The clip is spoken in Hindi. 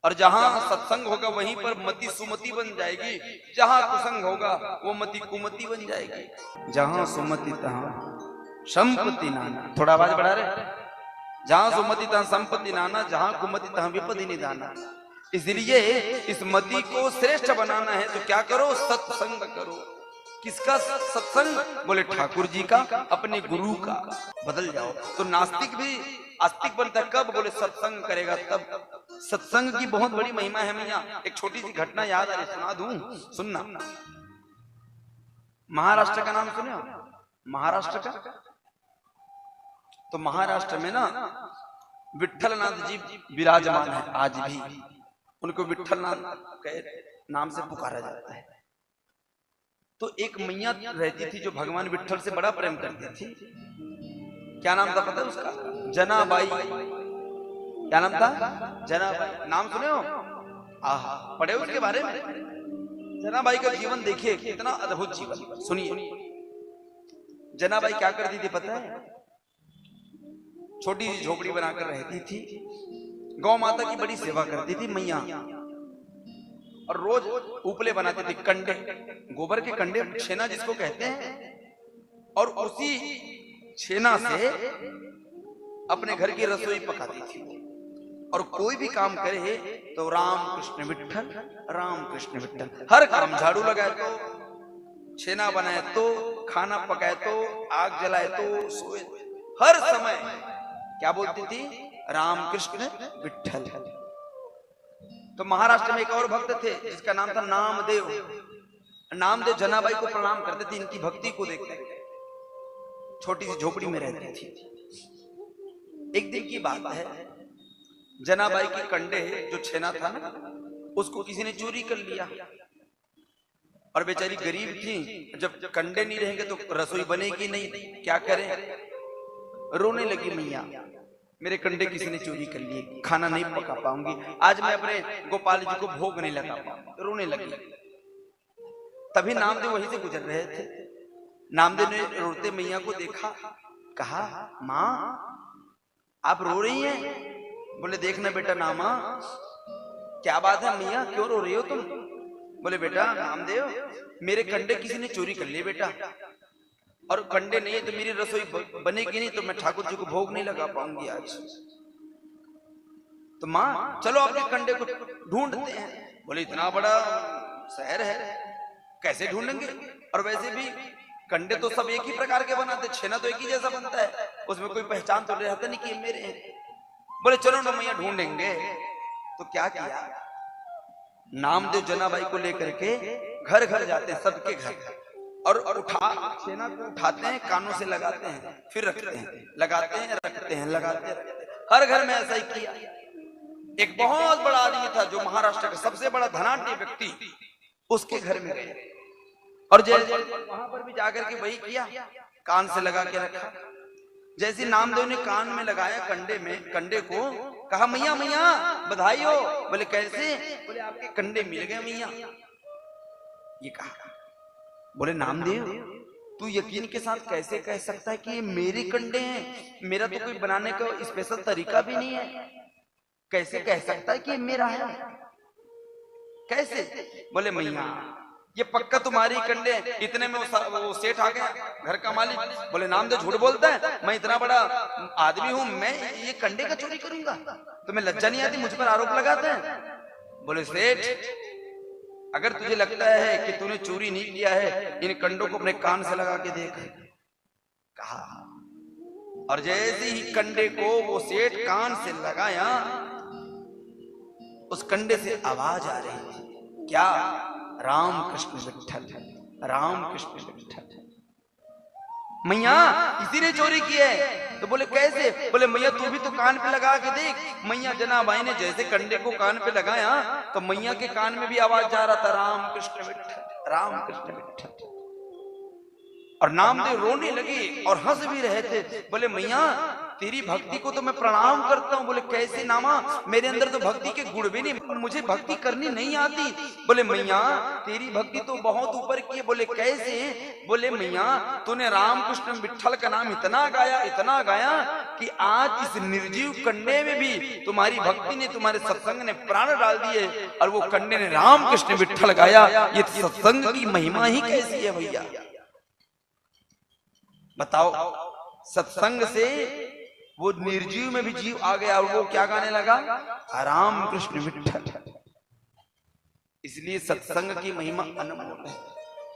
और जहां सत्संग होगा वहीं पर मति सुमति बन जाएगी, जहां कुसंग होगा वो मति कुमति बन जाएगी। जहां सुमति तहां संपत्ति नाना, थोड़ा आवाज बढ़ा रहे, जहां सुमति तहां संपत्ति नाना, जहां कुमति तहां विपत्ति निदाना। इसलिए इस मति को श्रेष्ठ बनाना है तो क्या करो, सत्संग करो। किसका सत्संग? बोले ठाकुर जी का, अपने गुरु का। बदल जाओ तो नास्तिक भी आस्तिक बनता है। कब? बोले सत्संग करेगा तब। सत्संग की बहुत बड़ी महिमा है मैया। एक छोटी सी घटना याद आ रही, सुना दूं, सुनना। महाराष्ट्र का नाम सुने हो? महाराष्ट्र का? तो महाराष्ट्र में ना विट्ठलनाथ जी विराजमान है आज भी। उनको विट्ठलनाथ के नाम से पुकारा जाता है। तो एक मैया रहती थी जो भगवान विट्ठल से बड़ा प्रेम करती थी। क्या नाम था पता है उसका? जनाबाई। क्या नाम था? जनाबाई। नाम सुने हो? आहा, पढ़े उसके बारे में? जनाबाई का जीवन देखिए, कितना अद्भुत जीवन। सुनिए, जनाबाई क्या करती थी पता है? छोटी सी झोपड़ी बनाकर रहती थी। गौ माता की बड़ी सेवा करती थी मैया, और रोज उपले बनाते थे, कंडे, गोबर के कंडे, छेना जिसको कहते हैं। और उसी छेना से अपने घर की रसोई पकाती थी। और कोई भी काम करे तो राम कृष्ण विट्ठल, राम कृष्ण विट्ठल। हर काम, झाड़ू लगाए तो, छेना बनाए तो, खाना पकाए तो, आग जलाए तो, सोए, हर समय क्या बोलती थी? राम कृष्ण विट्ठल। तो महाराष्ट्र में एक और भक्त थे जिसका नाम था नामदेव। नामदेव जनाबाई को प्रणाम करते थे इनकी भक्ति को देखते। छोटी सी झोपड़ी में रहती थी। एक दिन की बात है, जनाबाई के कंडे जो छेना था ना, उसको किसी ने चोरी कर लिया। और बेचारी गरीब थी, जब कंडे नहीं रहेंगे तो रसोई बनेगी नहीं, क्या करें? रोने लगी मैया, मेरे कंडे किसी ने चोरी कर लिए, खाना नहीं पका पाऊंगी, आज मैं अपने गोपाल जी को भोग नहीं लगा पाऊंगी। रोने लगी। तभी नामदेव वहीं से गुजर रहे थे। नामदेव ने रोते मैया को देखा, कहा, माँ आप रो रही हैं? बोले देखना बेटा नामा, क्या बात है मैया, क्यों रो रही हो तुम? बोले बेटा नामदेव, मेरे कंडे किसी ने चोरी कर लिए बेटा, और कंडे नहीं है तो मेरी रसोई बनेगी नहीं, तो मैं ठाकुर जी को भोग नहीं लगा पाऊंगी आज। तो माँ चलो आपके कंडे को ढूंढते हैं। बोले इतना बड़ा शहर है, कैसे ढूंढेंगे? और वैसे भी कंडे तो सब एक ही प्रकार के बनाते, छेना तो एक ही जैसा बनता है, उसमें कोई पहचान तो रहता नहीं कि मेरे हैं। बोले चलो ना मैया ढूंढेंगे। तो क्या किया, नामदेव जनाबाई को लेकर के घर घर जाते हैं, सबके घर, और छेना को उठाते हैं, कानों से लगाते हैं, फिर रखते हैं, लगाते हैं, रखते हैं, लगाते हैं। हर घर में ऐसा ही किया। एक बहुत बड़ा आदमी था जो महाराष्ट्र का सबसे बड़ा धनाढ्य व्यक्ति, उसके घर में गए और जैसे वहां पर भी जाकर के वही किया, कान से लगा के रखा। जैसे नामदेव ने कान में लगाया कंडे को, कहा मैया मैया बधाई हो। बोले कैसे? बोले आपके कंडे मिल गए मैया। ये कहा। बोले नामदेव तू यकीन के साथ कैसे कह सकता है कि ये मेरे कंडे हैं? मेरा तो कोई बनाने का स्पेशल तरीका भी नहीं है, कैसे कह सकता है कि ये मेरा है? कैसे? बोले मैया ये पक्का तुम्हारी कंडे। इतने में वो सेठ आ गया, घर का मालिक। बोले नामदेव झूठ बोलता है, मैं इतना बड़ा आदमी हूं, मैं ये कंडे का चोरी करूंगा? तुम्हें लज्जा नहीं आती? मुझ पर आरोप लगाते हैं। बोले सेठ अगर तुझे लगता है कि तूने चोरी नहीं किया है, इन कंडों को अपने कान से लगा के देख। कहा, और जैसे ही कंडे को वो सेठ कान से लगाया, उस कंडे से आवाज आ रही थी, क्या? राम कृष्ण विट्ठल, राम कृष्ण विट्ठल। मैया इसी ने चोरी की है। तो बोले कैसे? बोले मैया तू भी तो कान पे लगा के देख। मैया जनाबाई ने जैसे कंडे को कान पे लगाया तो मैया के कान में भी आवाज जा रहा था, राम कृष्ण विट्ठल, राम कृष्ण विट्ठल। और नामदेव रोने लगे और हंस भी रहे थे। बोले मैया तेरी भक्ति को तो मैं प्रणाम करता हूँ। बोले कैसे नामा, मेरे अंदर तो भक्ति के गुण भी नहीं, मुझे भक्ति करनी नहीं आती। बोले मैया तेरी भक्ति तो बहुत ऊपर की है। बोले कैसे? बोले मैया तूने राम कृष्ण विठल का नाम इतना गाया कि आज इस निर्जीव कंडे में भी तुम्हारी भक्ति ने, तुम्हारे सत्संग ने प्राण डाल दिए, और वो कंडे ने राम कृष्ण विठल गाया। ये सत्संग की महिमा ही कैसी है भैया, बताओ। सत्संग से वो निर्जीव में भी जीव आ गया, और वो क्या गाने लगा? राम कृष्ण विठल। इसलिए सत्संग की महिमा अनमोल है।